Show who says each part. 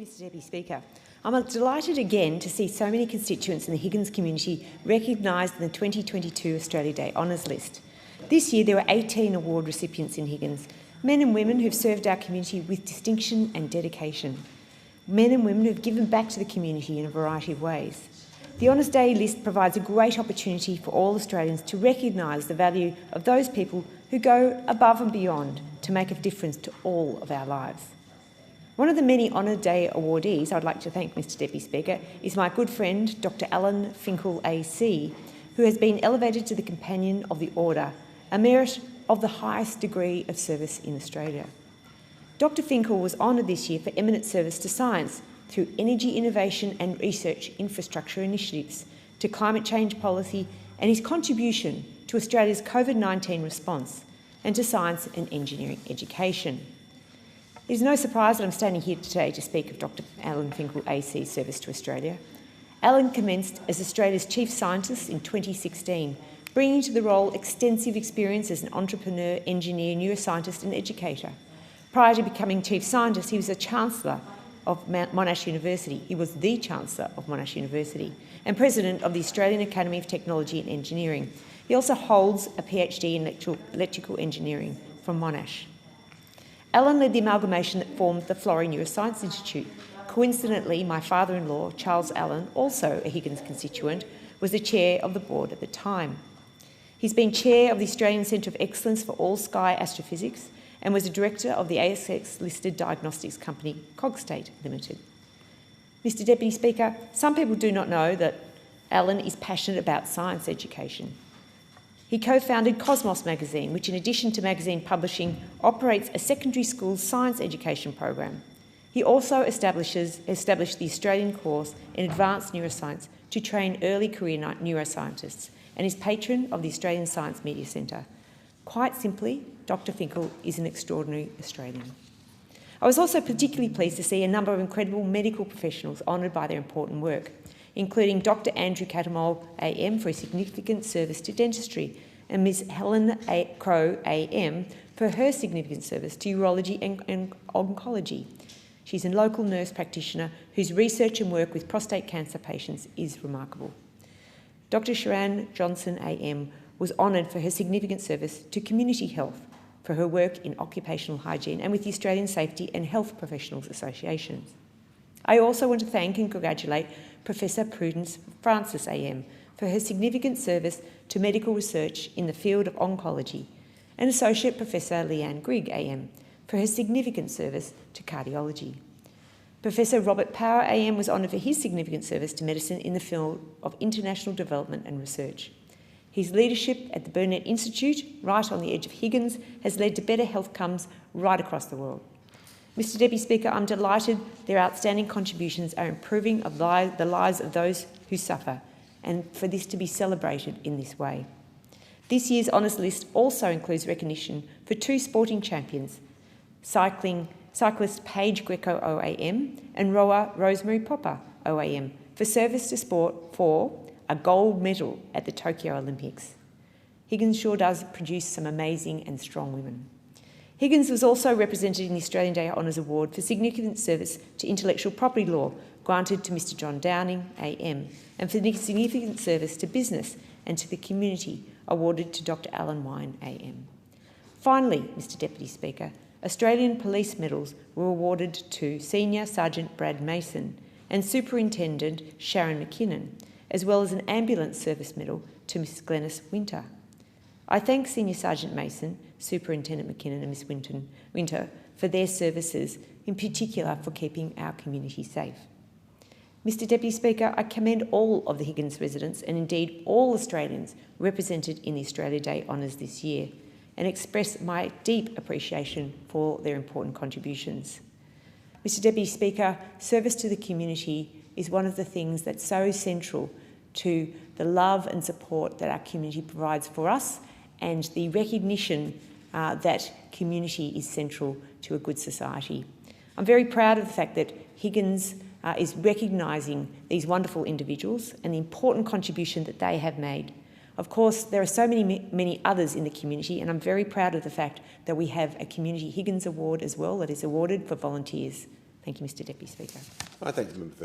Speaker 1: Mr Deputy Speaker. I'm delighted again to see so many constituents in the Higgins community recognised in the 2022 Australia Day Honours List. This year there were 18 award recipients in Higgins, men and women who've served our community with distinction and dedication, men and women who've given back to the community in a variety of ways. The Honours Day list provides a great opportunity for all Australians to recognise the value of those people who go above and beyond to make a difference to all of our lives. One of the many Honour Day awardees I'd like to thank, Mr Deputy Speaker, is my good friend Dr Alan Finkel AC, who has been elevated to the Companion of the Order, a merit of the highest degree of service in Australia. Dr Finkel was honoured this year for eminent service to science through energy innovation and research infrastructure initiatives, to climate change policy and his contribution to Australia's COVID-19 response, and to science and engineering education. It is no surprise that I'm standing here today to speak of Dr Alan Finkel AC's service to Australia. Alan commenced as Australia's Chief Scientist in 2016, bringing to the role extensive experience as an entrepreneur, engineer, neuroscientist and educator. Prior to becoming Chief Scientist, he was a Chancellor of Monash University. He was the Chancellor of Monash University and President of the Australian Academy of Technology and Engineering. He also holds a PhD in electrical engineering from Monash. Alan led the amalgamation that formed the Florey Neuroscience Institute. Coincidentally, my father-in-law, Charles Allen, also a Higgins constituent, was the chair of the board at the time. He's been chair of the Australian Centre of Excellence for All-Sky Astrophysics and was a director of the ASX-listed diagnostics company Cogstate Limited. Mr Deputy Speaker, some people do not know that Alan is passionate about science education. He co-founded Cosmos magazine, which in addition to magazine publishing, operates a secondary school science education program. He also established the Australian course in advanced neuroscience to train early career neuroscientists and is patron of the Australian Science Media Centre. Quite simply, Dr Finkel is an extraordinary Australian. I was also particularly pleased to see a number of incredible medical professionals honoured by their important work, including Dr Andrew Cattermole AM for his significant service to dentistry and Ms Helen Crowe AM for her significant service to urology and oncology. She's a local nurse practitioner whose research and work with prostate cancer patients is remarkable. Dr Sharon Johnson AM was honoured for her significant service to community health, for her work in occupational hygiene and with the Australian Safety and Health Professionals Associations. I also want to thank and congratulate Professor Prudence Francis AM for her significant service to medical research in the field of oncology, and Associate Professor Leanne Grigg AM for her significant service to cardiology. Professor Robert Power AM was honoured for his significant service to medicine in the field of international development and research. His leadership at the Burnet Institute, right on the edge of Higgins, has led to better health outcomes right across the world. Mr Deputy Speaker, I'm delighted their outstanding contributions are improving the lives of those who suffer, and for this to be celebrated in this way. This year's honours list also includes recognition for two sporting champions, cyclist Paige Greco OAM and rower Rosemary Popper OAM, for service to sport for a gold medal at the Tokyo Olympics. Higgins sure does produce some amazing and strong women. Higgins was also represented in the Australian Day Honours Award for significant service to intellectual property law, granted to Mr John Downing AM, and for significant service to business and to the community, awarded to Dr Alan Wine AM. Finally, Mr Deputy Speaker, Australian Police Medals were awarded to Senior Sergeant Brad Mason and Superintendent Sharon McKinnon, as well as an Ambulance Service Medal to Ms Glenys Winter. I thank Senior Sergeant Mason, Superintendent McKinnon and Ms Winter for their services, in particular for keeping our community safe. Mr Deputy Speaker, I commend all of the Higgins residents and indeed all Australians represented in the Australia Day Honours this year and express my deep appreciation for their important contributions. Mr Deputy Speaker, service to the community is one of the things that's so central to the love and support that our community provides for us, and the recognition that community is central to a good society. I'm very proud of the fact that Higgins is recognising these wonderful individuals and the important contribution that they have made. Of course, there are so many others in the community, and I'm very proud of the fact that we have a Community Higgins Award as well that is awarded for volunteers. Thank you, Mr Deputy Speaker.
Speaker 2: I thank the member for